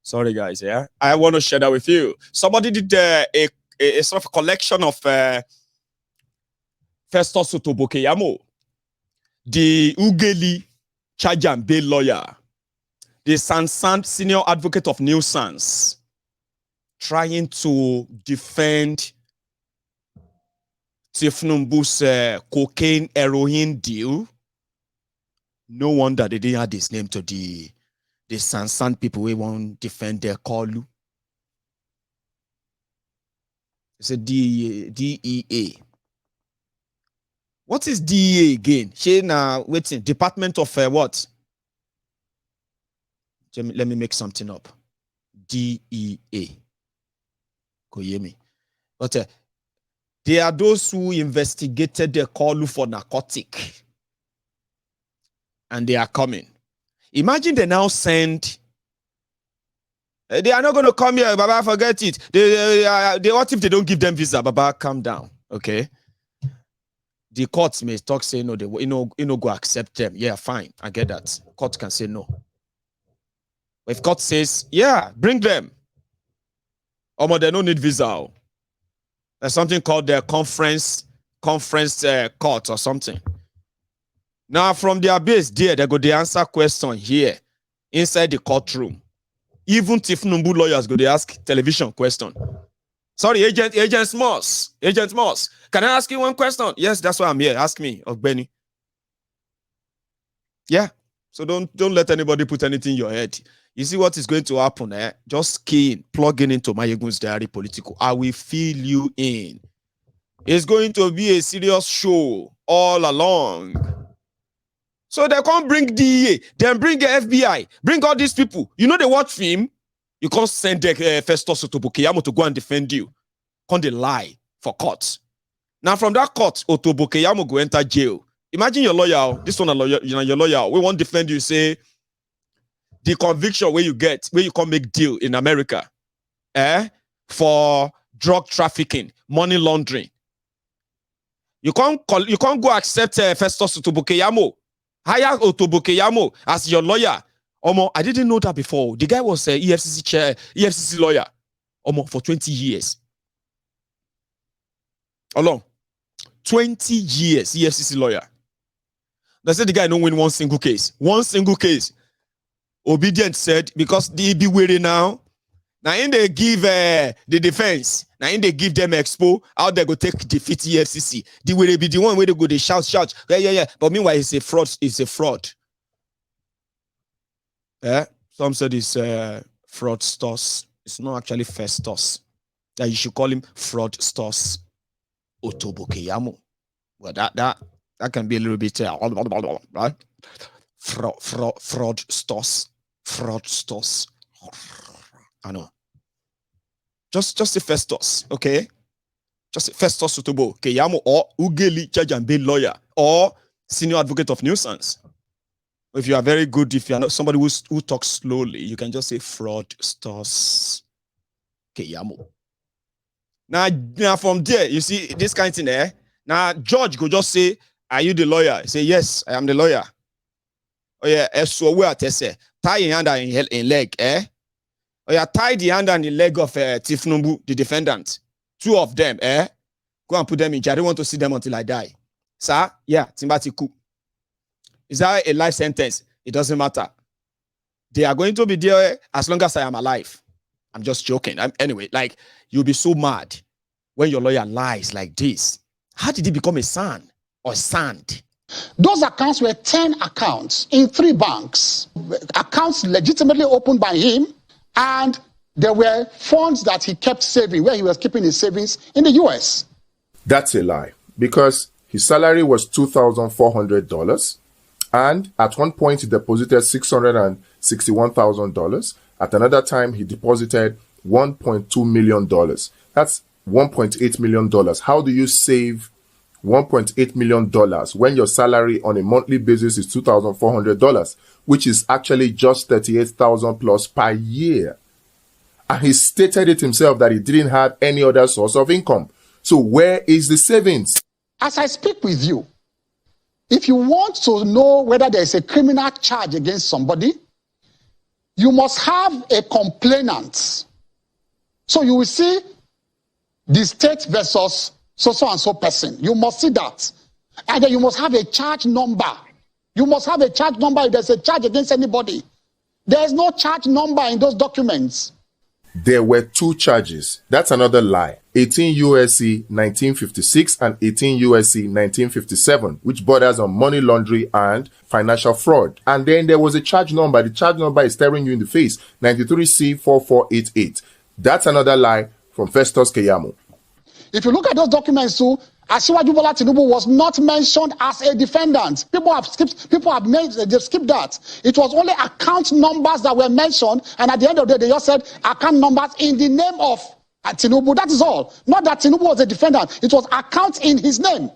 Sorry, guys. Yeah, I want to share that with you. Somebody did a sort of collection of Festus Keyamo, the Ugeli charge and bail lawyer, the Sansan senior advocate of New Sans, trying to defend Tinubu's cocaine heroin deal. No wonder they didn't add his name to the Sansan people who won't defend their Kalu. It's a DEA. What is DEA again? Waiting. Department of what? Let me make something up. DEA. Koyemi. But they are those who investigated the Kalu for narcotic. And they are coming. Imagine they now send. They are not going to come here, Baba. Forget it. They what if they don't give them visa, Baba? Calm down, okay? The courts may talk, say no. They go accept them. Yeah, fine. I get that. Court can say no. But if court says, yeah, bring them. They don't need visa. There's something called the conference court or something. Now, from their base there, they go the answer question here inside the courtroom. Even Tinubu lawyers go they ask television question. Sorry, Agent Moss. Agent Moss. Can I ask you one question? Yes, that's why I'm here. Ask me, Ogbeni. Yeah. So don't let anybody put anything in your head. You see what is going to happen, eh? Just key in, plug into Mayegun's Diary Political. I will fill you in. It's going to be a serious show all along. So they can't bring DEA, then bring the FBI, bring all these people. You know they watch film? You can't send Festus Keyamo to go and defend you. Can't they lie for court? Now from that court, Keyamo go enter jail. Imagine your lawyer, this one a lawyer, your lawyer, we won't defend you, say the conviction where you get, where you can't make deal in America, for drug trafficking, money laundering. You can't go accept Festus Keyamo. Hire Keyamo as your lawyer. I didn't know that before. The guy was a EFCC lawyer. For 20 years. How long? 20 years EFCC lawyer. They said the guy don't win one single case. One single case. Obidients said, because they be waiting now. Now in they give the defense. Now in they give them expo. How they go take defeat EFCC. The way they be the one where they go, they shout. Yeah. But meanwhile, it's a fraud. It's a fraud. Some said it's fraudsters. It's not actually Festus. That you should call him fraudsters. Keyamo. Well, that can be a little bit right? Fraudsters. I know. Just a Festus, okay? Just a Festus Keyamo or Ugeli judge and bail lawyer or senior advocate of nuisance. If you are very good, if you are not somebody who talks slowly, you can just say fraudsters Keyamo. Now from there, you see this kind of thing there. Now George go just say, "Are you the lawyer?" Say, "Yes, I am the lawyer." Oh yeah, so where say tie your hand in leg, Oh yeah, tie the hand and the leg of Tinubu, the defendant. Two of them, go and put them in jail. I don't want to see them until I die. Sir, yeah, Timbatiku. Is that a life sentence? It doesn't matter. They are going to be there as long as I am alive. I'm just joking. Anyway, like, you'll be so mad when your lawyer lies like this. How did he become a son or sand? Those accounts were 10 accounts in 3 banks. Accounts legitimately opened by him, and there were funds that he kept saving, where he was keeping his savings in the US. That's a lie, because his salary was $2,400, and at one point he deposited $661,000. At another time, he deposited $1.2 million. That's $1.8 million. How do you save $1.8 million when your salary on a monthly basis is $2,400, which is actually just $38,000 plus per year. And he stated it himself that he didn't have any other source of income. So where is the savings? As I speak with you, if you want to know whether there is a criminal charge against somebody, you must have a complainant. So you will see the state versus so and so person. You must see that. And then you must have a charge number. You must have a charge number if there's a charge against anybody. There is no charge number in those documents. There were two charges. That's another lie. 18 U.S.C. 1956 and 18 U.S.C. 1957, which borders on money laundering and financial fraud. And then there was a charge number. The charge number is staring you in the face. 93C4488. That's another lie from Festus Keyamo. If you look at those documents too, Asiwaju Bola Tinubu was not mentioned as a defendant. They've skipped that. It was only account numbers that were mentioned, and at the end of the day, they just said account numbers in the name of Tinubu. That is all. Not that Tinubu was a defendant. It was accounts in his name,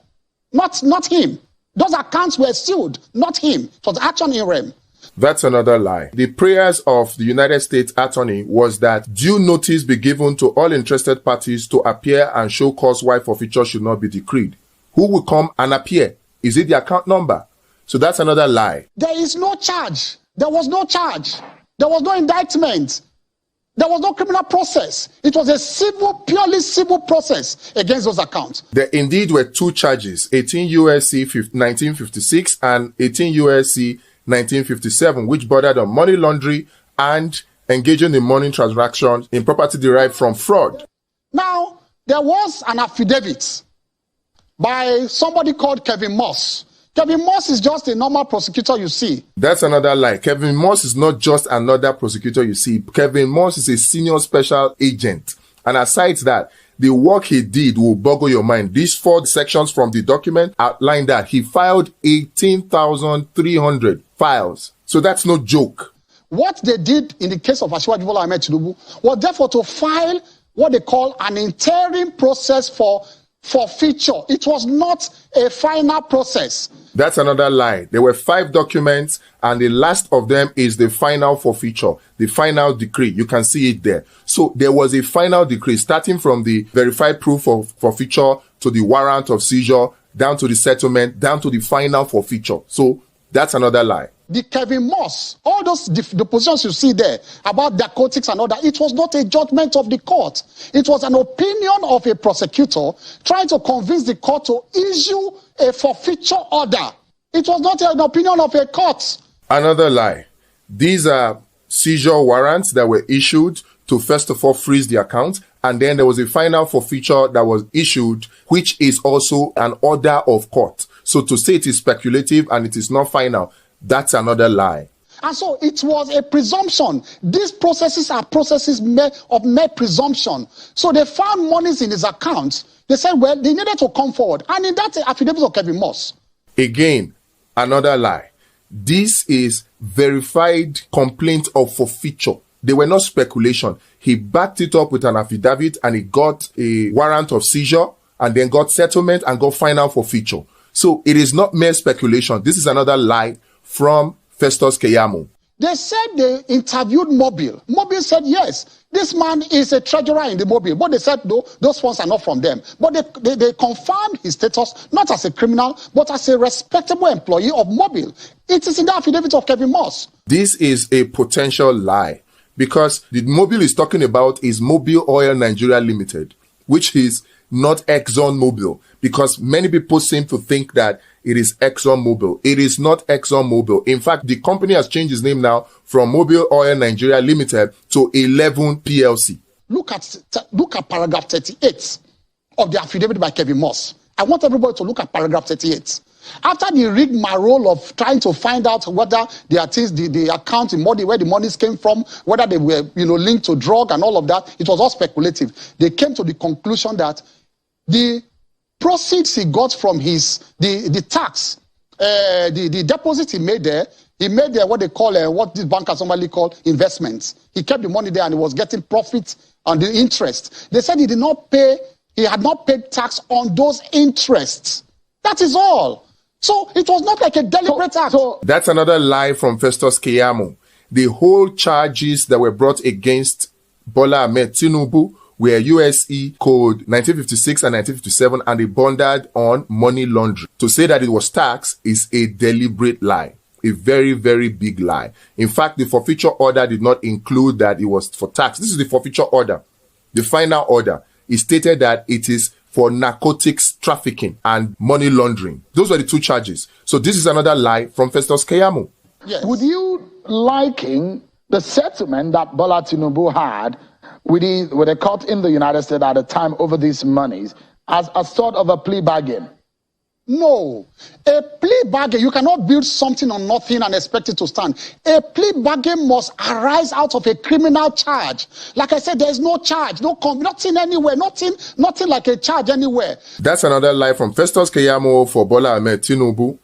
not him. Those accounts were sealed, not him. It was action in rem. That's another lie. The prayers of the United States Attorney was that due notice be given to all interested parties to appear and show cause why forfeiture should not be decreed. Who will come and appear? Is it the account number? So that's another lie. There is no charge. There was no charge. There was no indictment. There was no criminal process. It was a purely civil process against those accounts. There indeed were two charges, 18 U.S.C. 1956 and 18 U.S.C. 1957, which bordered on money laundering and engaging in money transactions in property derived from fraud. Now, there was an affidavit by somebody called Kevin Moss. Kevin Moss is just a normal prosecutor you see. That's another lie. Kevin Moss is not just another prosecutor you see. Kevin Moss is a senior special agent. And aside that, the work he did will boggle your mind. These 4 sections from the document outline that he filed 18,300 files. So that's no joke. What they did in the case of Asiwaju Bola Tinubu was therefore to file what they call an interim process for forfeiture. It was not a final process. That's another lie. There were 5 documents, and the last of them is the final forfeiture, the final decree. You can see it there. So there was a final decree starting from the verified proof of forfeiture to the warrant of seizure, down to the settlement, down to the final forfeiture. So that's another lie. The Kevin Moss, all those the positions you see there about narcotics and all that, it was not a judgment of the court. It was an opinion of a prosecutor trying to convince the court to issue a forfeiture order. It was not an opinion of a court. Another lie. These are seizure warrants that were issued to first of all freeze the account, and then there was a final forfeiture that was issued, which is also an order of court. So to say it is speculative and it is not final, that's another lie. And so it was a presumption. These processes are processes of mere presumption. So they found monies in his accounts. They said, well, they needed to come forward. And in that affidavit of Kevin Moss. Again, another lie. This is verified complaint of forfeiture. They were not speculation. He backed it up with an affidavit and he got a warrant of seizure and then got settlement and got final forfeiture. So it is not mere speculation. This is another lie from Festus Keyamo. They said they interviewed Mobile. Mobile said, yes, this man is a treasurer in the Mobile. But they said, no, those funds are not from them. But they confirmed his status, not as a criminal, but as a respectable employee of Mobile. It is in the affidavit of Kevin Moss. This is a potential lie because the Mobile is talking about is Mobile Oil Nigeria Limited, which is not ExxonMobil, because many people seem to think that it is ExxonMobil. It is not ExxonMobil. In fact, the company has changed its name now from Mobile Oil Nigeria Limited to 11 PLC. Look at paragraph 38 of the affidavit by Kevin Moss. I want everybody to look at paragraph 38. After the rigmarole of trying to find out whether the account in money, where the monies came from, whether they were linked to drug and all of that, it was all speculative. They came to the conclusion that the proceeds he got from the tax, the deposit he made there what they call what these bankers normally call investments. He kept the money there and he was getting profit on the interest. They said he had not paid tax on those interests. That is all. So it was not like a deliberate act. That's another lie from Festus Keyamo. The whole charges that were brought against Bola Ahmed Tinubu were USE Code 1956 and 1957, and they bonded on money laundering. To say that it was tax is a deliberate lie. A very, very big lie. In fact, the forfeiture order did not include that it was for tax. This is the forfeiture order. The final order. It stated that it is for narcotics trafficking and money laundering. Those were the two charges. So this is another lie from Festus Keyamo. Yes. Would you liken the settlement that Bola Tinubu had with the court in the United States at the time over these monies as a sort of a plea bargain? No. A plea bargain, you cannot build something on nothing and expect it to stand. A plea bargain must arise out of a criminal charge. Like I said, there's no charge, nothing anywhere, nothing like a charge anywhere. That's another lie from Festus Keyamo for Bola Ahmed Tinubu.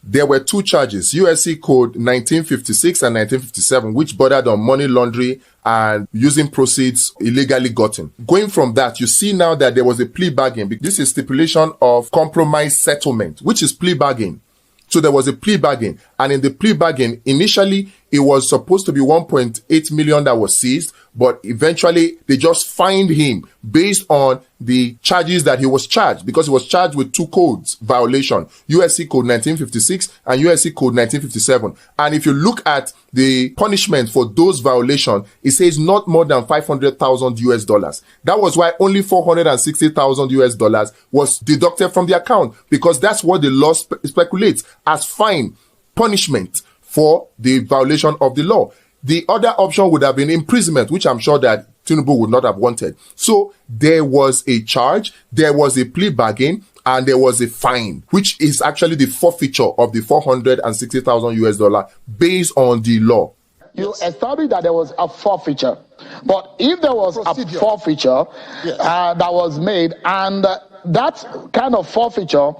There were two charges, USC Code 1956 and 1957, which bordered on money laundering and using proceeds illegally gotten. Going from that, you see now that there was a plea bargain. This is stipulation of compromise settlement, which is plea bargain. So there was a plea bargain. And in the plea bargain, initially, it was supposed to be 1.8 million that was seized, but eventually they just fined him based on the charges that he was charged, because he was charged with two codes violation, USC Code 1956 and USC Code 1957. And if you look at the punishment for those violations, it says not more than 500,000 US dollars. That was why only 460,000 US dollars was deducted from the account, because that's what the law speculates as fine punishment for the violation of the law. The other option would have been imprisonment, which I'm sure that Tinubu would not have wanted. So there was a charge, there was a plea bargain, and there was a fine, which is actually the forfeiture of the 460,000 US dollar based on the law. You established that there was a forfeiture. But if there was a forfeiture that was made, and that kind of forfeiture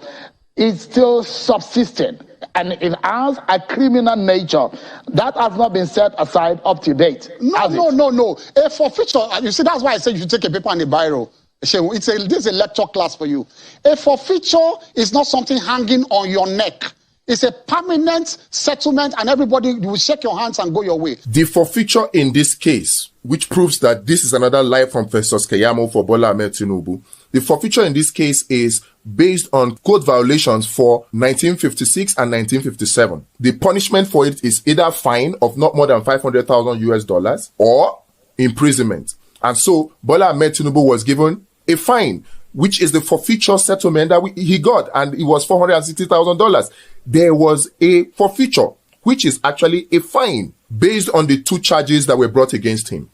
is still subsisting, and it has a criminal nature, that has not been set aside up to date. No. A forfeiture, you see, that's why I said you should take a paper and a biro. This is a lecture class for you. A forfeiture is not something hanging on your neck. It's a permanent settlement, and everybody will shake your hands and go your way. The forfeiture in this case, which proves that this is another lie from Festus Keyamo for Bola Ahmed Tinubu, the forfeiture in this case is based on code violations for 1956 and 1957. The punishment for it is either fine of not more than 500,000 US dollars or imprisonment. And so Bola Ahmed Tinubu was given a fine, which is the forfeiture settlement that he got, and it was $460,000. There was a forfeiture, which is actually a fine based on the two charges that were brought against him.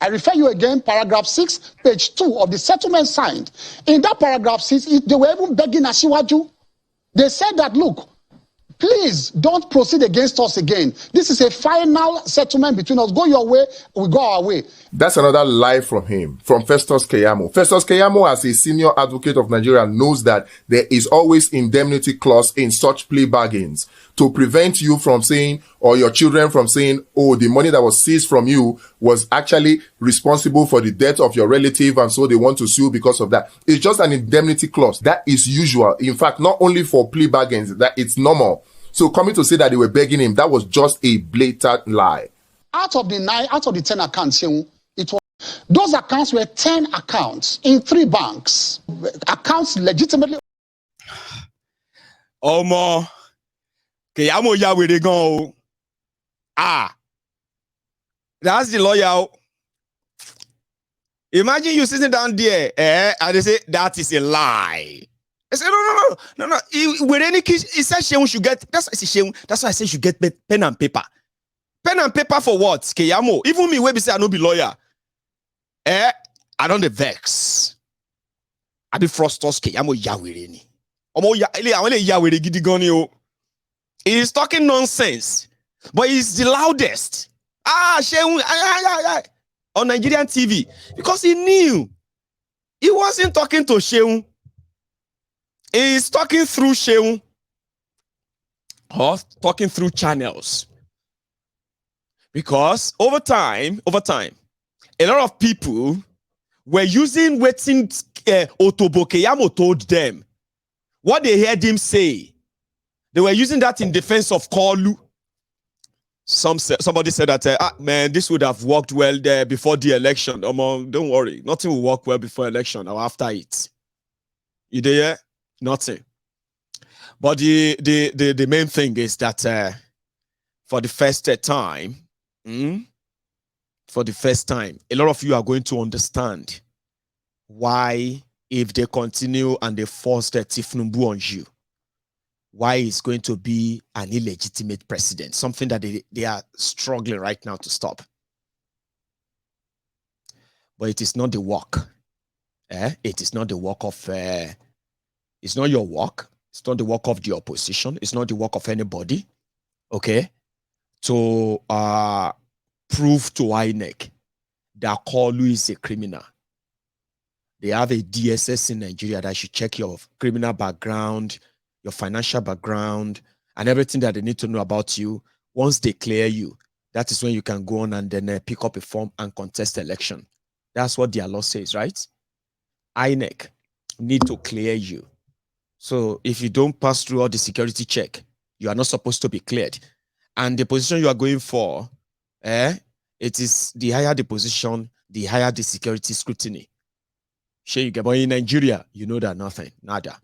I refer you again, paragraph 6, page 2 of the settlement signed. In that paragraph 6, they were even begging Asiwaju. They said that, look, please don't proceed against us again. This is a final settlement between us. Go your way, we go our way. That's another lie from him, from Festus Keyamo. Festus Keyamo, as a senior advocate of Nigeria, knows that there is always indemnity clause in such plea bargains to prevent you from saying, or your children from saying, oh, the money that was seized from you was actually responsible for the death of your relative, and so they want to sue because of that. It's just an indemnity clause. That is usual. In fact, not only for plea bargains, that it's normal. So coming to say that they were begging him, that was just a blatant lie. Out of the 10 accounts, those accounts were 10 accounts in 3 banks. Accounts legitimately. Omo, Keyamo ya where they go. That's the lawyer. Imagine you sitting down there, and they say that is a lie. I said, no. With any case, he said she should get. That's why I said you should get pen and paper. Pen and paper for what? Keyamo. Even me, where be say I no be lawyer. I don't the vex. I be frustos Keyamo yawere ni. Omo yawere gidi gan ni o. He's talking nonsense, but he's the loudest. On Nigerian TV, because he knew he wasn't talking to Sheung. He's talking through Sheung or talking through channels. Because over time, a lot of people were using what Otobo Keyamo told them What they heard him say, they were using that in defense of Kolu. Somebody said that, man, this would have worked well there before the election. Don't worry, nothing will work well before election or after it. You there? Nothing. But the main thing is that for the first time, a lot of you are going to understand why, if they continue and they force the Tinubu on you, why it's going to be an illegitimate president, something that they are struggling right now to stop. But it is not the work. It is not the work of, it's not your work. It's not the work of the opposition. It's not the work of anybody, okay, to prove to INEC that Kolu is a criminal. They have a DSS in Nigeria that should check your criminal background, your financial background, and everything that they need to know about you. Once they clear you, that is when you can go on and then pick up a form and contest the election. That's what their law says, right? INEC need to clear you. So if you don't pass through all the security check, you are not supposed to be cleared. And the position you are going for, it is the higher the position, the higher the security scrutiny. Sure, you get, but in Nigeria, you know that nothing, nada.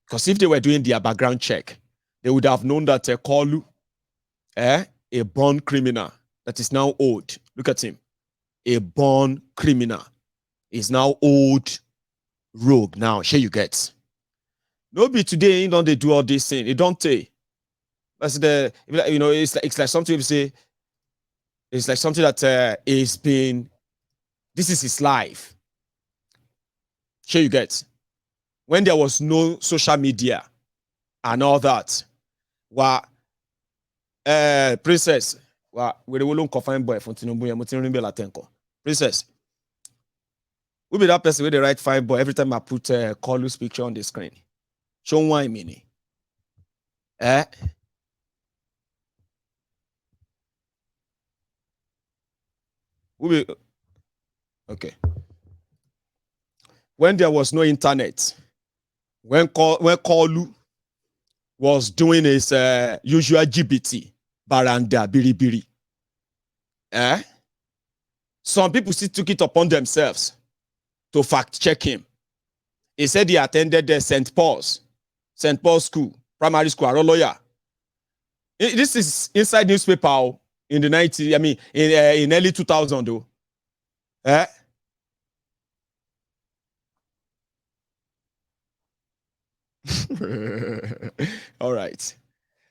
Because if they were doing their background check, they would have known that Kolu, a born criminal that is now old. Look at him. A born criminal is now old rogue now. Sure, you get. Nobody today, you know, they do all this thing. It don't take. That's it's like something you say. It's like something that is been. This is his life. Sure, you get. When there was no social media and all that, princess, we won't confine boy from Tinubu. Princess, who be that person with the right fine boy every time I put Kolu's picture on the screen? Show why mini. Okay. When there was no internet, when Kolu was doing his usual GBT, Baranda, Biribiri, some people still took it upon themselves to fact check him. He said he attended the St. Paul's School, primary school, a lawyer. This is inside newspaper in the 90s, I mean, in early 2000, though. All right.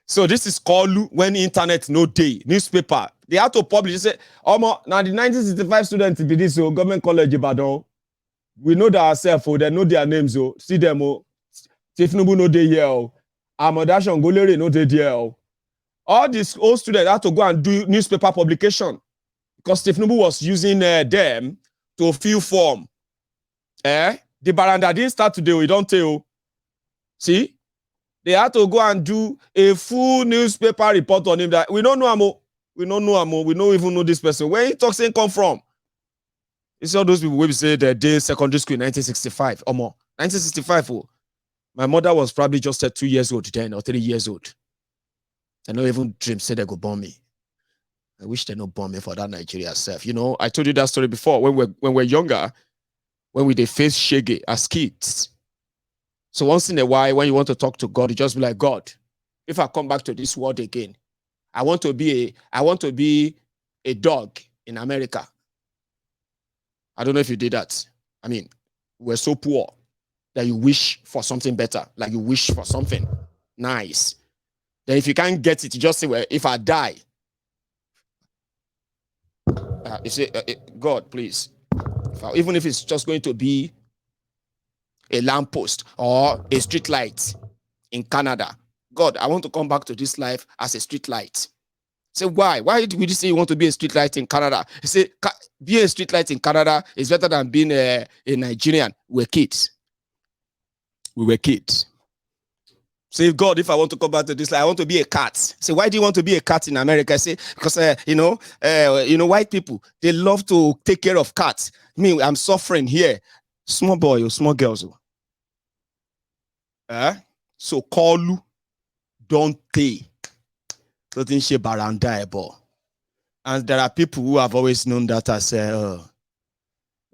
So this is Kolu when internet no day, newspaper. They had to publish. They say, now the 1965 students be this government college Ibadan. We know that ourselves, they know their names, see them, Tinubu no day here, Amadashan Golere no day here. All these old students had to go and do newspaper publication because Tinubu was using them to fill form. The Baranda didn't start today, we don't tell. See? They had to go and do a full newspaper report on him that we don't know Amo. We don't know Amo. We don't even know this person. Where he talks come from? You see all those people who say the day secondary school in 1965. Omo, 1965. Oh. My mother was probably just 2 years old then or 3 years old. I don't even dream say they go bomb me. I wish they no bomb me for that Nigeria self. You know, I told you that story before. When we're younger, when we they face Shege as kids. So once in a while, when you want to talk to God, you just be like, God, if I come back to this world again, I want to be a dog in America. I don't know if you did that. I mean, we're so poor that you wish for something better, like you wish for something nice. Then if you can't get it, you just say, well, if I die, you say, God, please, even if it's just going to be a lamppost or a street light in Canada. God, I want to come back to this life as a street light. Say, why? Why would you say you want to be a street light in Canada? You say, being a street light in Canada is better than being a Nigerian. We were kids. Say, God, if I want to come back to this life, I want to be a cat. Say, why do you want to be a cat in America? Say, because, white people, they love to take care of cats. Me, I'm suffering here. Small boy or small girls. So Kolu don't pay. Don't she baranda ebo. And there are people who have always known that as well,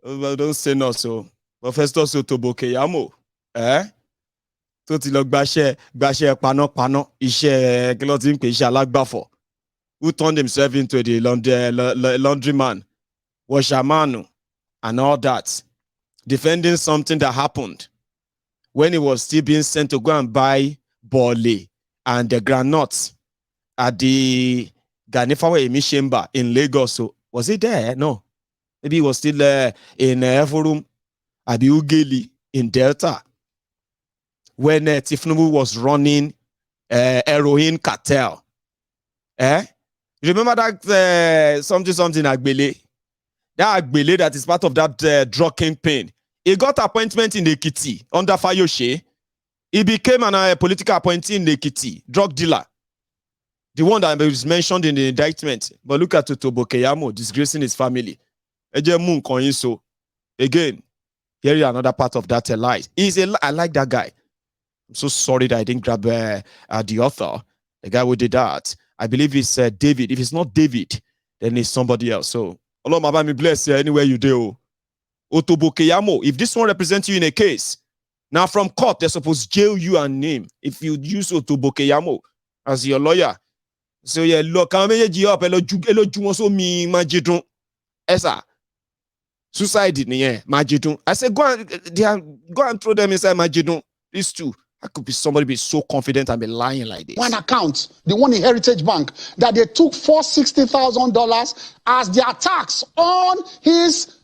don't say no so. But Festus Otobo Keyamo, tó ti lọ gbaṣẹ́ panápaná iṣẹ́ kí ló ti ń pè iṣẹ́ alágbàfọ̀, who turned himself into the laundryman, washerman, and all that, defending something that happened when he was still being sent to go and buy bole and the granuts at the Ganifawa Emi Chamber in Lagos. So was he there? No. Maybe he was still in Eforum at the Ugeli in Delta when Tinubu was running heroin cartel. Remember that something Agbele? That Agbele that is part of that drug campaign. He got appointment in Ekiti under Fayoshe. He became a political appointee in Ekiti, drug dealer. The one that was mentioned in the indictment. But look at Otobo Keyamo disgracing his family. So again, here is another part of that lie. I like that guy. I'm so sorry that I didn't grab the author, the guy who did that. I believe it's David. If it's not David, then it's somebody else. So, Allah Maba me bless anywhere you do. Otobo Keyamo, if this one represents you in a case, now from court, they're supposed to jail you and name if you use Otobo Keyamo as your lawyer. So, yeah, look, I'm going to Esa. Suicide, yeah, Majidun. I said, go and throw them inside Majidun. These two. How could be somebody be so confident and be lying like this? One account, the one in Heritage Bank, that they took $460,000 as their tax on his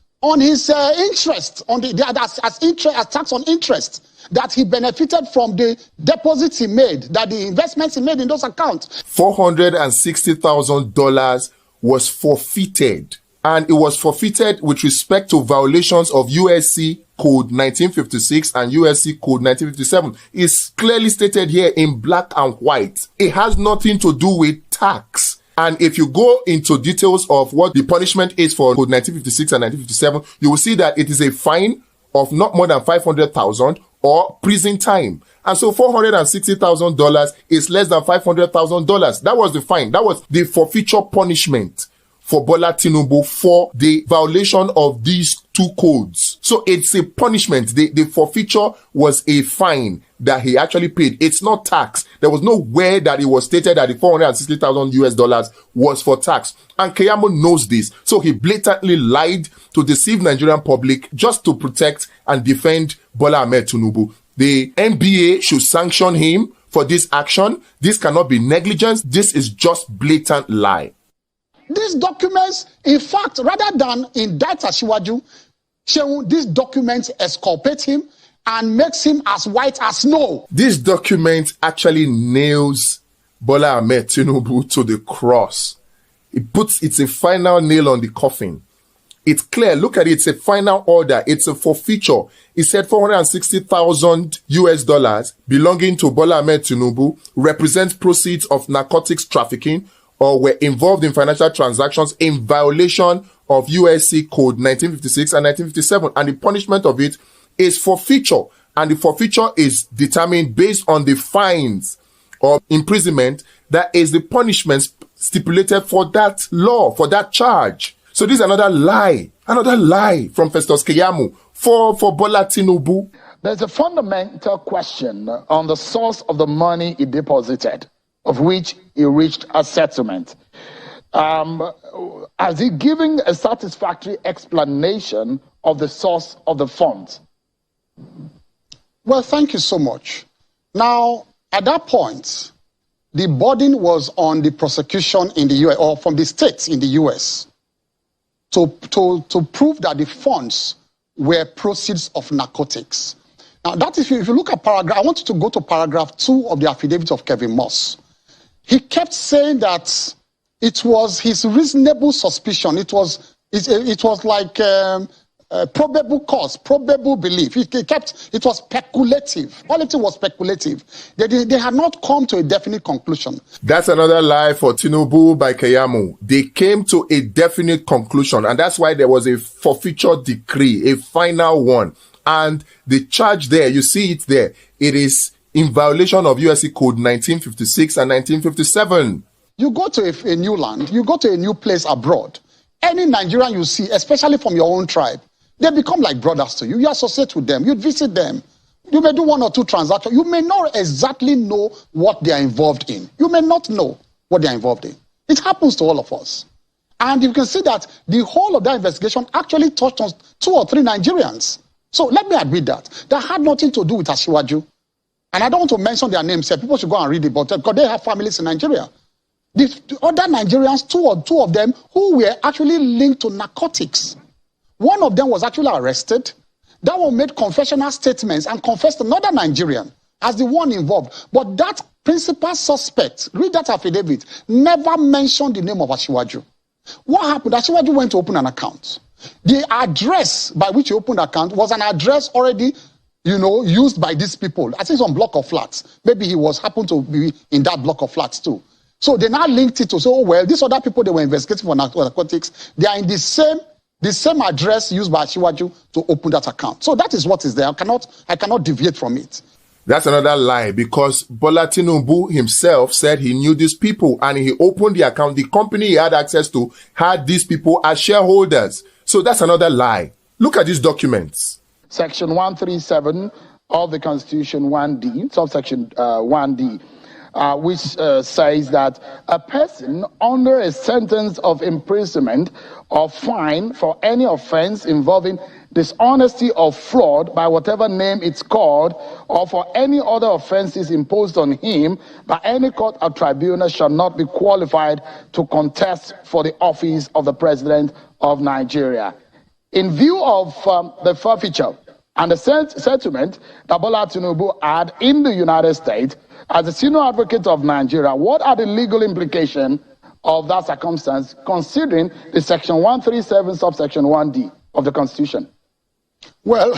interest, as tax on interest, that he benefited from the deposits he made, that the investments he made in those accounts. $460,000 was forfeited. And it was forfeited with respect to violations of USC Code 1956 and USC Code 1957. It's clearly stated here in black and white. It has nothing to do with tax. And if you go into details of what the punishment is for Code 1956 and 1957, you will see that it is a fine of not more than $500,000 or prison time. And so $460,000 is less than $500,000. That was the fine. That was the forfeiture punishment for Bola Tinubu for the violation of these two codes. So it's a punishment. The forfeiture was a fine that he actually paid. It's not tax. There was no way that it was stated that the $460,000 was for tax. And Keyamo knows this. So he blatantly lied to deceive Nigerian public just to protect and defend Bola Ahmed Tinubu. The NBA should sanction him for this action. This cannot be negligence. This is just blatant lie. These documents, in fact, rather than indict Asiwaju, these documents exculpate him and makes him as white as snow. This document actually nails Bola Ahmed Tinubu to the cross. It's a final nail on the coffin. It's clear. Look at it. It's a final order. It's a forfeiture. It said $460,000 belonging to Bola Ahmed Tinubu represents proceeds of narcotics trafficking or were involved in financial transactions in violation of USC Code 1956 and 1957. And the punishment of it is forfeiture. And the forfeiture is determined based on the fines or imprisonment that is the punishment stipulated for that law, for that charge. So this is another lie from Festus Keyamo for Bola Tinubu. There's a fundamental question on the source of the money he deposited, of which he reached a settlement. Has he given a satisfactory explanation of the source of the funds? Well, thank you so much. Now, at that point, the burden was on the prosecution in the US, or from the states in the US, to prove that the funds were proceeds of narcotics. Now, that if you look at paragraph, I want you to go to paragraph 2 of the affidavit of Kevin Moss. He kept saying that it was his reasonable suspicion. It was like probable cause, probable belief. It was speculative. All it was speculative. They had not come to a definite conclusion. That's another lie for Tinubu by Keyamo. They came to a definite conclusion, and that's why there was a forfeiture decree, a final one. And the charge there, you see it there, it is in violation of USC Code 1956 and 1957. You go to a new land, you go to a new place abroad. Any Nigerian you see, especially from your own tribe, they become like brothers to you. You associate with them, you visit them. You may do one or two transactions. You may not exactly know what they are involved in. You may not know what they are involved in. It happens to all of us. And you can see that the whole of that investigation actually touched on 2 or 3 Nigerians. So let me admit that had nothing to do with Asiwaju. And I don't want to mention their names here. People should go and read it, but because they have families in Nigeria. The other Nigerians, two of them, who were actually linked to narcotics. One of them was actually arrested. That one made confessional statements and confessed another Nigerian as the one involved. But that principal suspect, read that affidavit, never mentioned the name of Asiwaju. What happened? Asiwaju went to open an account. The address by which he opened the account was an address already, used by these people. I think some block of flats. Maybe he happened to be in that block of flats too. So they now linked it to say, oh, well, these other people they were investigating for narcotics, they are in the same address used by Asiwaju to open that account. So that is what is there. I cannot deviate from it. That's another lie, because Bola Tinubu himself said he knew these people and he opened the account. The company he had access to had these people as shareholders. So that's another lie. Look at these documents. Section 137 of the Constitution 1D, subsection 1D, which says that a person under a sentence of imprisonment or fine for any offense involving dishonesty or fraud by whatever name it's called, or for any other offenses imposed on him by any court or tribunal shall not be qualified to contest for the office of the President of Nigeria. In view of the forfeiture and the settlement that Bola Tinubu had in the United States, as a senior advocate of Nigeria, what are the legal implications of that circumstance, considering the section 137, subsection 1D of the Constitution? Well,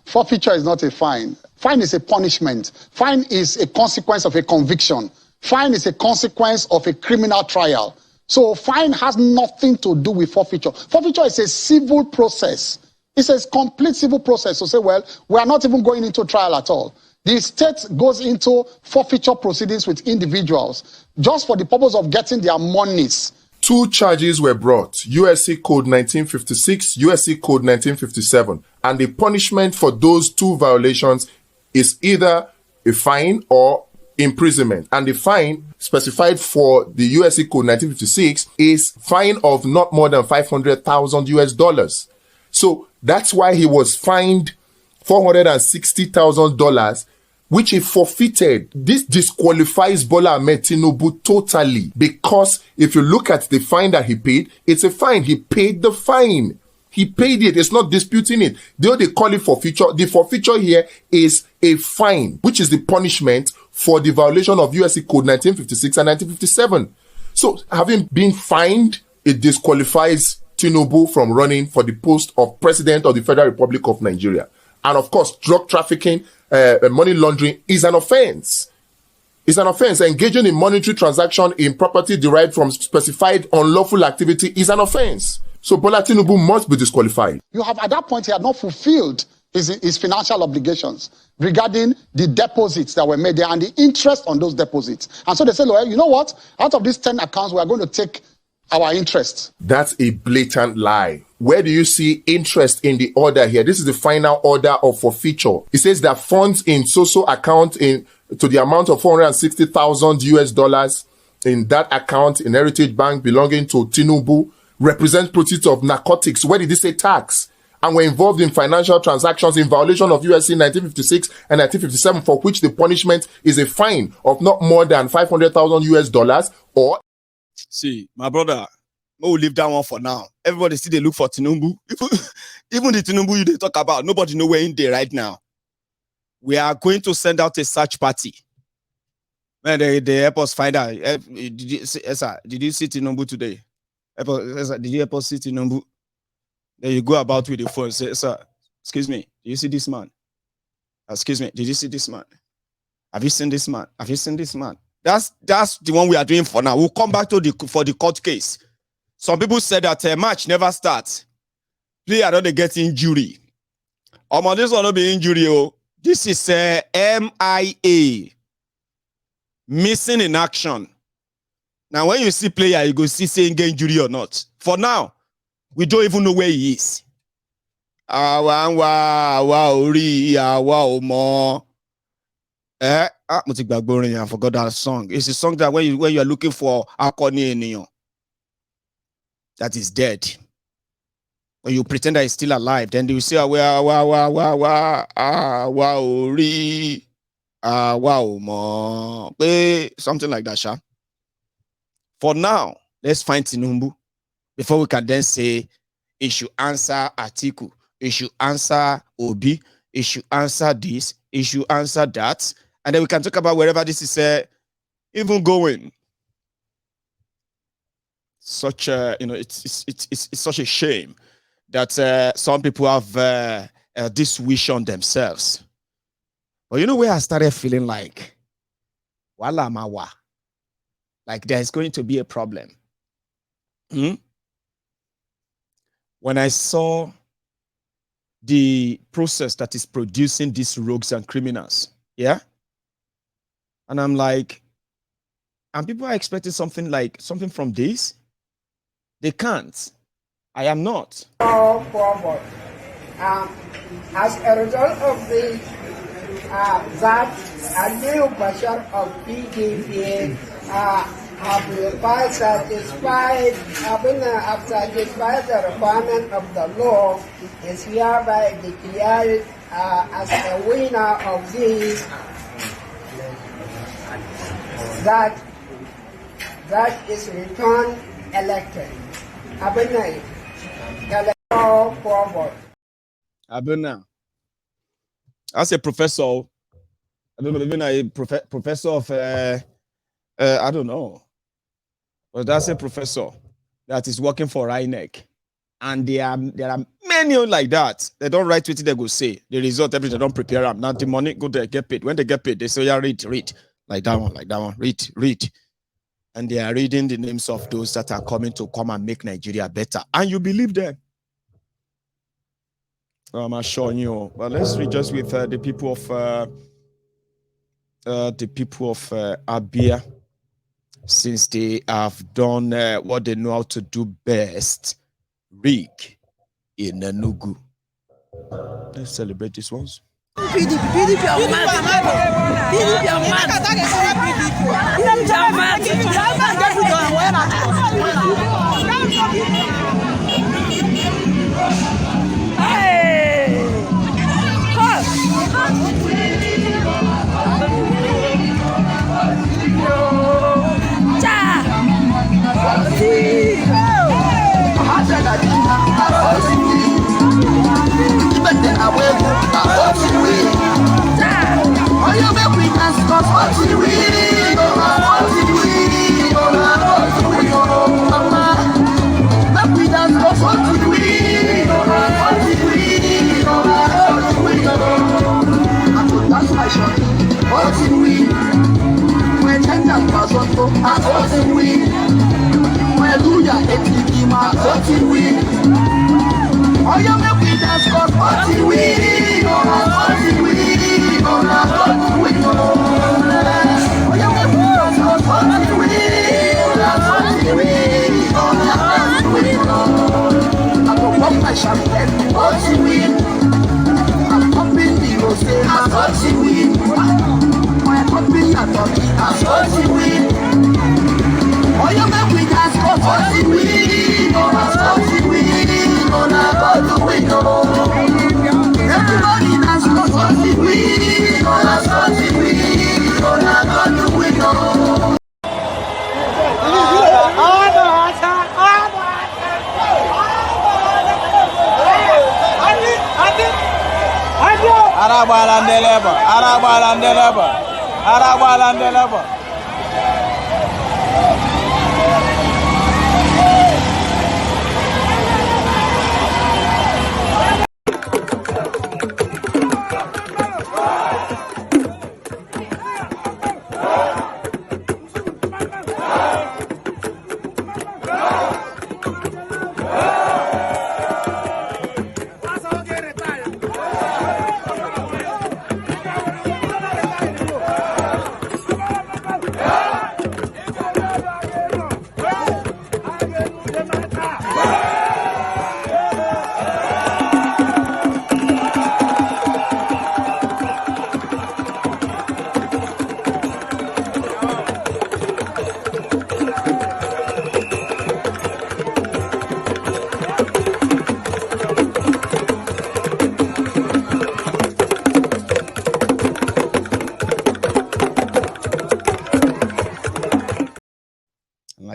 forfeiture is not a fine. Fine is a punishment. Fine is a consequence of a conviction. Fine is a consequence of a criminal trial. So fine has nothing to do with forfeiture. Forfeiture is a civil process. It's a complete civil process. So say, well, we are not even going into trial at all. The state goes into forfeiture proceedings with individuals just for the purpose of getting their monies. 2 charges were brought, USC Code 1956, USC Code 1957, and the punishment for those 2 violations is either a fine or imprisonment. And the fine specified for the USC Code 1956 is fine of not more than $500,000. So that's why he was fined $460,000, which he forfeited. This disqualifies Bola Ahmed Tinubu totally, because if you look at the fine that he paid, it's a fine. He paid the fine. He paid it. It's not disputing it. Though they call it forfeiture, the forfeiture here is a fine, which is the punishment for the violation of USC Code 1956 and 1957. So having been fined, it disqualifies Tinubu from running for the post of President of the Federal Republic of Nigeria. And of course, drug trafficking, money laundering is an offense. It's an offense. Engaging in monetary transaction in property derived from specified unlawful activity is an offense. So Bola Tinubu must be disqualified. You have, at that point, he had not fulfilled his financial obligations regarding the deposits that were made there and the interest on those deposits. And so they said, well, you know what? Out of these 10 accounts, we are going to take our interest. That's a blatant lie. Where do you see interest in the order here? This is the final order of forfeiture. It says that funds in so-so account to the amount of $460,000 in that account in Heritage Bank belonging to Tinubu represent proceeds of narcotics. Where did it say tax? And were involved in financial transactions in violation of USC 1956 and 1957, for which the punishment is a fine of not more than $500,000 or. See, my brother, we'll leave that one for now. Everybody see they look for Tinubu. Even the Tinubu they talk about, nobody know where in there right now. We are going to send out a search party. Man, they help us find out. Did you see Tinubu today? Did you help us see Tinubu? Then you go about with the phone. Say, sir, excuse me, do you see this man? Excuse me, did you see this man? Have you seen this man? Have you seen this man? That's the one we are doing for now. We'll come back to for the court case. Some people said that a match never starts. Player don't get injury. This will not be injury. Oh, This is MIA, missing in action. Now, when you see player, you go see saying injury or not. For now, we don't even know where he is. I forgot that song. It's a song that when you are looking for Akoni that is dead. When you pretend that he's still alive, then they will say, something like that, Sha. For now, let's find Tinubu before we can then say it should answer Atiku, it should answer Obi, it should answer this, it should answer that, and then we can talk about wherever this is even going. Such a it's such a shame that some people have this wish on themselves. But you know where I started feeling like, wala mawa, like there's going to be a problem. When I saw the process that is producing these rogues and criminals, yeah, and I'm like, and people are expecting something from this. They can't. I am not. Forward. As a result of the that a new version of PDP have been satisfied, satisfied the requirement of the law, is hereby declared as a winner of this that is returned elected. Electoral forward. Abia. As a professor, I don't know, even a professor of I don't know, but that's a professor that is working for INEC, and there are many like that. They don't write what they go say. The result, everything, they don't prepare them. Now the money go there, get paid. When they get paid, they say, yeah, read like that one, read. And they are reading the names of those that are coming to come and make Nigeria better. And you believe them. I'm not showing you. But let's read just with the people of Abia, since they have done what they know how to do best. Rig in Enugu. Let's celebrate this ones. PDP on man. PDP on man. Hey!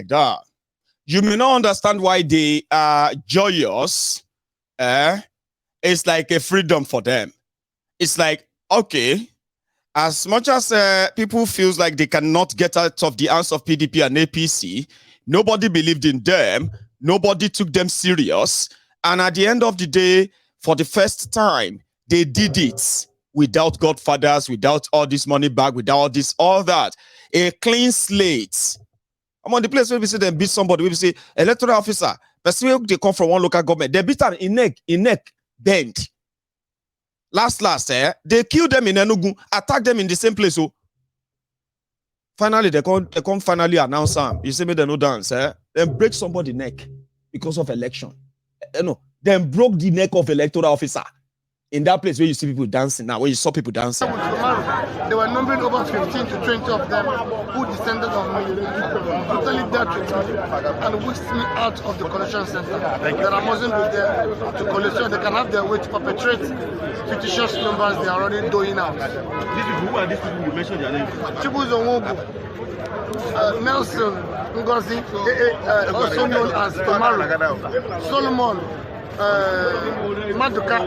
that. You may not understand why they are joyous. It's like a freedom for them. It's like, okay, as much as people feels like they cannot get out of the hands of PDP and APC, nobody believed in them, nobody took them serious, and at the end of the day, for the first time, they did it without godfathers, without all this money back, without all this, all that. A clean slate. I'm on the place where we say they beat somebody, we say electoral officer, but they come from one local government, they beat them in neck bend. Last, they killed them in Enugu, attacked them in the same place. So finally, they come finally announce them. You see me, they no dance, Then break somebody's neck because of election. Then broke the neck of electoral officer in that place where you see people dancing now, when you saw people dancing. They were numbering over 15 to 20 of them who descended on me, totally dealt with me, and whisked me out of the collection center. That I mustn't be there to collect, so they can have their way to perpetrate fictitious numbers they are already doing out. Who are these people? You mentioned their names. Chibuzo Nwogu, Nelson Ngozi, also known as Tomaru, Solomon, Maduka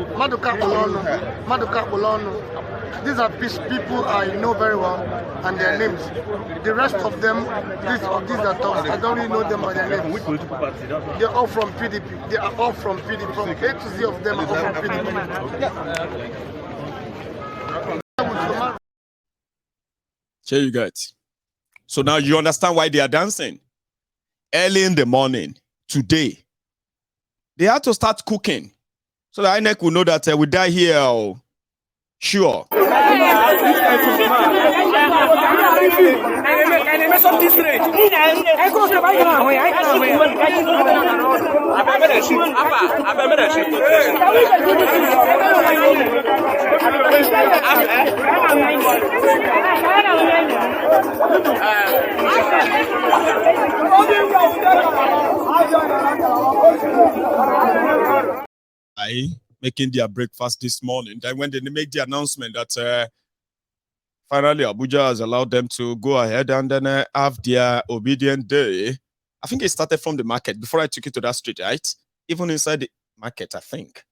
Olono. These are people I know very well and their names. The rest of them, these are talks, I don't really know them by their names. Which political party? They're all from PDP. They are all from PDP. From A to Z of them are all from PDP. Here you get. So now you understand why they are dancing. Early in the morning, today, they had to start cooking. So the INEC will know that we die here. Oh. Sure. Making their breakfast this morning. Then when they make the announcement that finally Abuja has allowed them to go ahead and then have their obedient day, I think it started from the market before I took it to that street, right? Even inside the market, I think.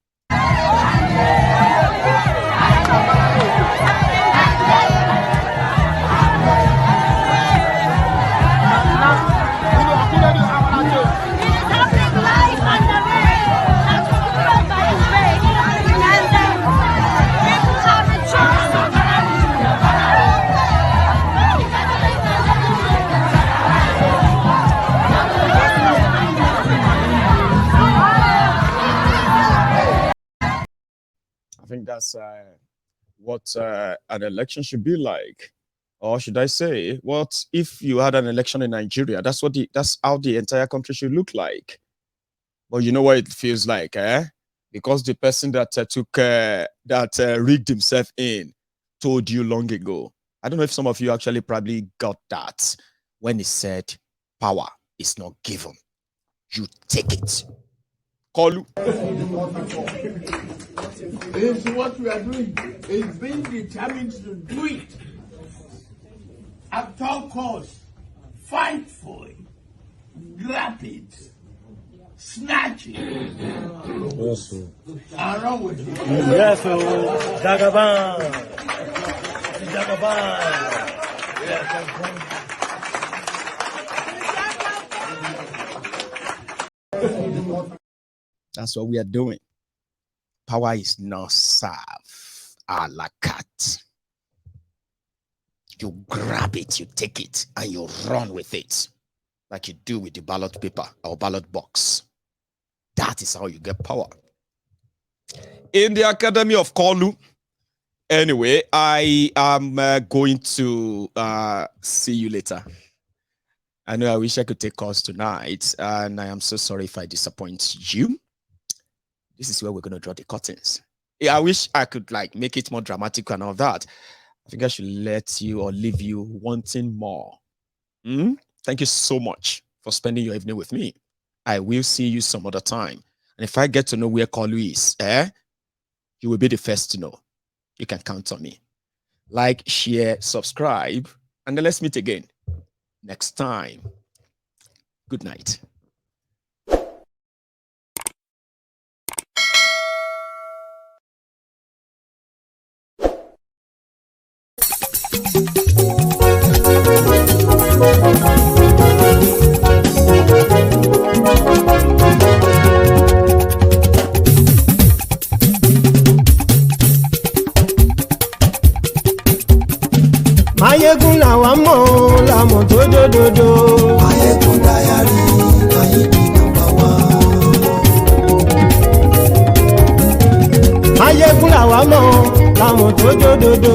I think that's what an election should be like, or should I say, what if you had an election in Nigeria? That's how the entire country should look like. But you know what it feels like, because the person that rigged himself in told you long ago. I don't know if some of you actually probably got that when he said, "Power is not given; you take it." Kolu. This is what we are doing. It's being determined to do it at all costs. Fight for it, grab it, snatch it, and run with it. Yes, Jagaban. Jagaban. That's what we are doing. Power is not served a la carte. You grab it, you take it, and you run with it, like you do with the ballot paper or ballot box. That is how you get power. In the Academy of Kolu, anyway, I am going to see you later. I know I wish I could take calls tonight, and I am so sorry if I disappoint you. This is where we're going to draw the curtains. Yeah, I wish I could make it more dramatic and all that. I think I should let you or leave you wanting more. Thank you so much for spending your evening with me. I will see you some other time. And if I get to know where Kolu is, you will be the first to know. You can count on me. Like, share, subscribe, and then let's meet again next time. Good night. Mayegun làwa mọ̀ làmọ̀ tó dòdòdò. Mayegun dayari Nayibi #1. Mayegun làwa mọ̀ làmọ̀ tó dòdòdò.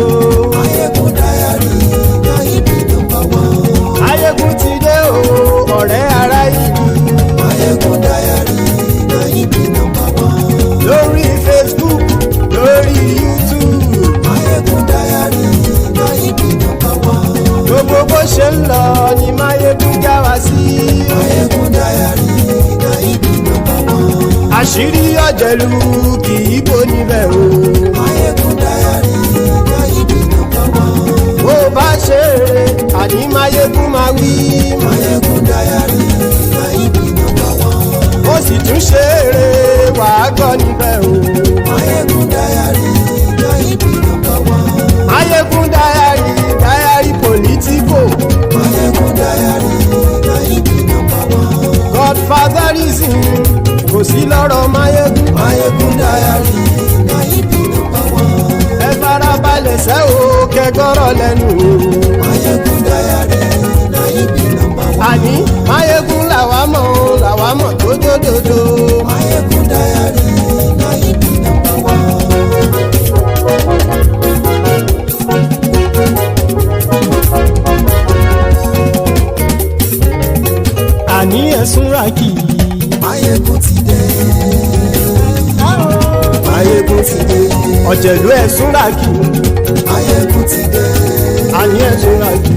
Mayegun dayari Nayibi #1. Mayegun ti dé o ọ̀rẹ́ ara ìlú. Mayegun dayari Nayibi #1. Lórí Facebook lórí YouTube. Mayegun dayari Nayibi #1. Gbogbo bó ṣe ń lọ ni Mayegun já wa sí. Mayegun dayari Nayibi #1. Àṣírí ọ̀jẹ̀lú kì í bò níbẹ̀ o. Mayegun dayari Nayibi #1. Bó bá ṣe eré àní Mayegun máa wí. Mayegun dayari Nayibi #1. Ó sì tún ṣe eré wàá gbọ́ níbẹ̀ o. Mayegun dayari Nayibi #1. Mayegun dayari politico. Mayegun dayari Nayibi #1. Godfatherism kò sí lọ́rọ̀ Mayegun. Mayegun dayari Nayibi #1. Ẹ farabalẹ̀ sẹ́ o kẹgọ́rọ̀ lẹ́nu o. Mayegun dayari Nayibi #1. Àní Mayegun làwa mọ̀ tó dòdòdò. Mayegun dayari Nayibi #1. Àní ẹ̀sùn ràkì. Mayegun ti dé. Mayegun ti dé. Ọ̀jẹ̀lú ẹ̀sùn ràkì. Mayegun ti dé. Àní ẹ̀sùn ràkì.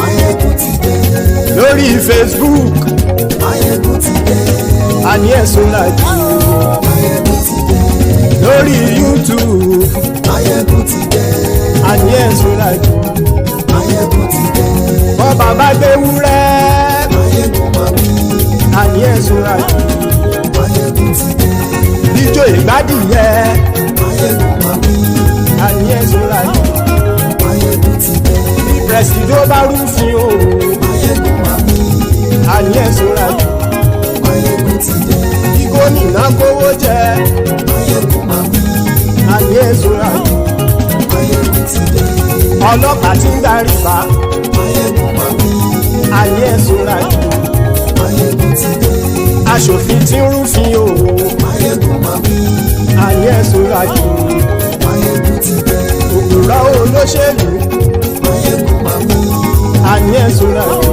Mayegun ti dé. Lórí Facebook. Mayegun ti dé. Àní ẹ̀sùn ràkì. Mayegun ti dé. Lórí YouTube. Mayegun ti dé. Àní ẹ̀sùn ràkì. Mayegun ti dé. Bọ́ bàbá gbé wúrẹ́. Mayegun máa wí. Àní ẹ̀sùn ràkì. Mayegun ti dé. Ijó ìgbádìyẹ. Mayegun máa wí. Àní ẹ̀sùn ràkì. Mayegun ti dé. Bí pẹ̀sìdó bá rúfin o. Mayegun máa wí. Àní ẹ̀sùn ràkì. Mayegun ti dé. Bí gómìnà kówó jẹ. Mayegun máa wí. Àní ẹ̀sùn ràkì. Mayegun ti dé. Ọlọ́pàá tí ń darí bá. Mayegun máa wí. Àní ẹ̀sùn ràkì. Mayegun ti dé. Aṣòfin tí ń rúfin o. Mayegun máa wí. Àní ẹ̀sùn ràkì. Mayegun ti dé. Òpùrọ́ olóṣèlú. Mayegun máa wí. Àní ẹ̀sùn ràkì.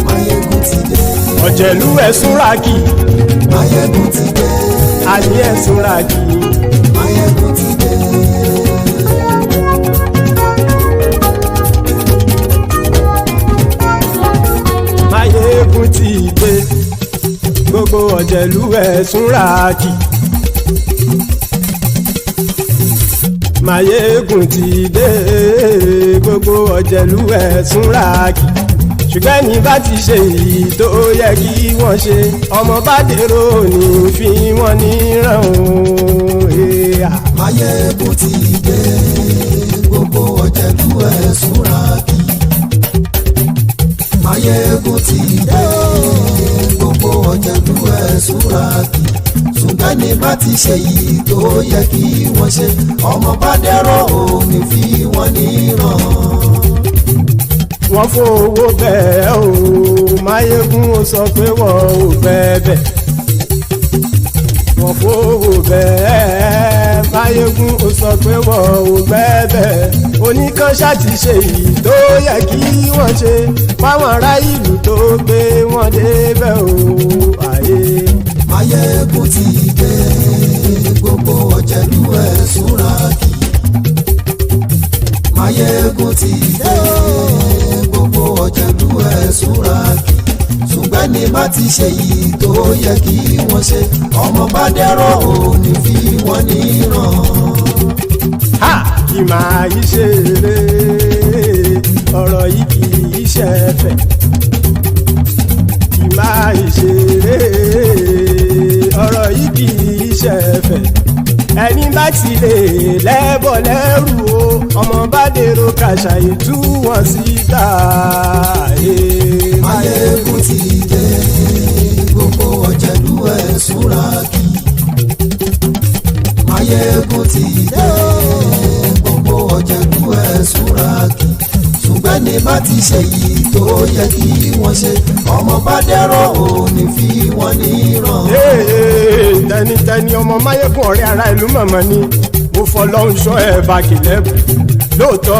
Mayegun ti dé. Ọ̀jẹ̀lú ẹ̀sùn ràkì. Mayegun ti dé. Àní ẹ̀sùn ràkì. Mayegun ti dé. Mayegun ti dé. Gbogbo ọ̀jẹ̀lú ẹ̀sùn ràkì. Mayegun ti dé. Gbogbo ọ̀jẹ̀lú ẹ̀sùn ràkì. Ṣùgbọ́n ní bá ti ṣe èyí tó yẹ kí wọ́n ṣe, ọmọ bá dèrò ní fi wọ́n níran o. Mayegun ti dé. Gbogbo ọ̀jẹ̀lú ẹ̀sùn ràkì. Mayegun ti dé. Gbogbo ọ̀jẹ̀lú ẹ̀sùn ràkì. Ṣùgbọ́n ní bá ti ṣe èyí tó yẹ kí wọ́n ṣe, ọmọ bá dèrò ní fi wọ́n níran. Wọ́n fowó bẹ́ẹ̀ o, Mayegun ó sọ pé wọ́n ò fẹ́ bẹ̀. Wọ́n fowó bẹ́ẹ̀, Mayegun ó sọ pé wọ́n ò fẹ́ bẹ̀. Oníkan ṣáàtì ṣe èyí tó yẹ kí wọ́n ṣe, fáwọn ará ìlú tó gbé wọn débẹ̀ o. Mayegun ti dé. Gbogbo ọ̀jẹ̀lú ẹ̀sùn ràkì. Mayegun ti dé. Gbogbo ọ̀jẹ̀lú ẹ̀sùn ràkì. Ṣùgbọ́n ní bá ti ṣe yìí tó yẹ kí wọ́n ṣe, ọmọ bá dẹ́rọ̀ ò ní fi wọ́n níran. Ha! Kì máa yí ṣe eré, ọ̀rọ̀ yìí kì í ṣe ẹ̀fẹ̀. Kì máa ṣeré ọ̀rọ̀ yìí kì í ṣẹ̀fẹ̀ ẹni bá ti lè lẹ́bọ̀ lẹ́rù o ọmọ bá dèrò kàṣà ìtú wọn síta. Máyégún ti dé gbogbo ọ̀jẹ̀lú ẹ̀ súnra kí. Máyégún ti dé gbogbo ọ̀jẹ̀lú ẹ̀ súnra kí. Ṣùgbọ́n ní bá ti ṣe yìí tó yẹ kí wọ́n ṣe ọmọ bá dẹ́rọ̀ ò ní fi wọ́n níran. tẹnitẹni ọmọ Máyégún ọ̀rẹ́ ara ìlú mọ̀mọ́ ni mo fọlọ́hún sọ ẹ̀ bá kìlẹ́bù lóòótọ́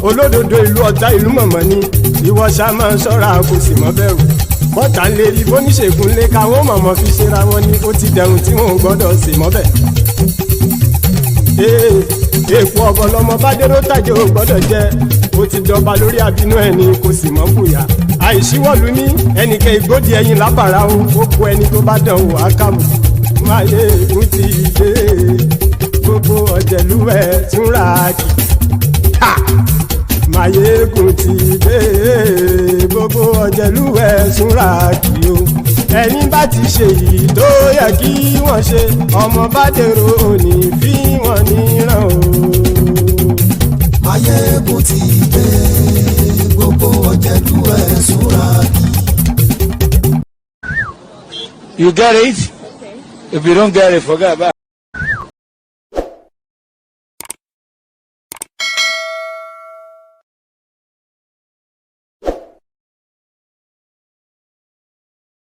olódodo ìlú ọ̀tá ìlú mọ̀mọ́ ni ìwọ ṣá máa ń ṣọ́ra kò sì mọ́ bẹ̀rù bọ́tà ń lè rí bóníṣègùn lé káwọn mọ̀mọ́ fi ṣera wọn ni ó ti dẹ̀rùn tí wọn ò gbọ́dọ̀ sè mọ́bẹ̀. èèpo ọ̀bọ̀ lọmọ bá dérò tàjẹ́ ò gbọ́dọ̀ jẹ́ ó ti dọba lórí àbínú ẹni kò sì mọ́ fòyà àìsíwọ́lu ní ẹnìkẹ́ ìgbódì ẹyin lábàrá o ó kó ẹni tó bá dán wò á kàmù. Máyégún ti dé gbogbo ọ̀jẹ̀lú ẹ̀ túnra kì. Máyégún ti dé gbogbo ọ̀jẹ̀lú ẹ̀ túnra kì o ẹni bá ti ṣe yìí tó yẹ kí wọ́n ṣe ọmọ bá dèrò òní fi wọ́n níran o. Máyégún ti dé gbogbo ọ̀jẹ̀lú ẹ̀ súnra kí. You get it? If you don't get it, forget about it.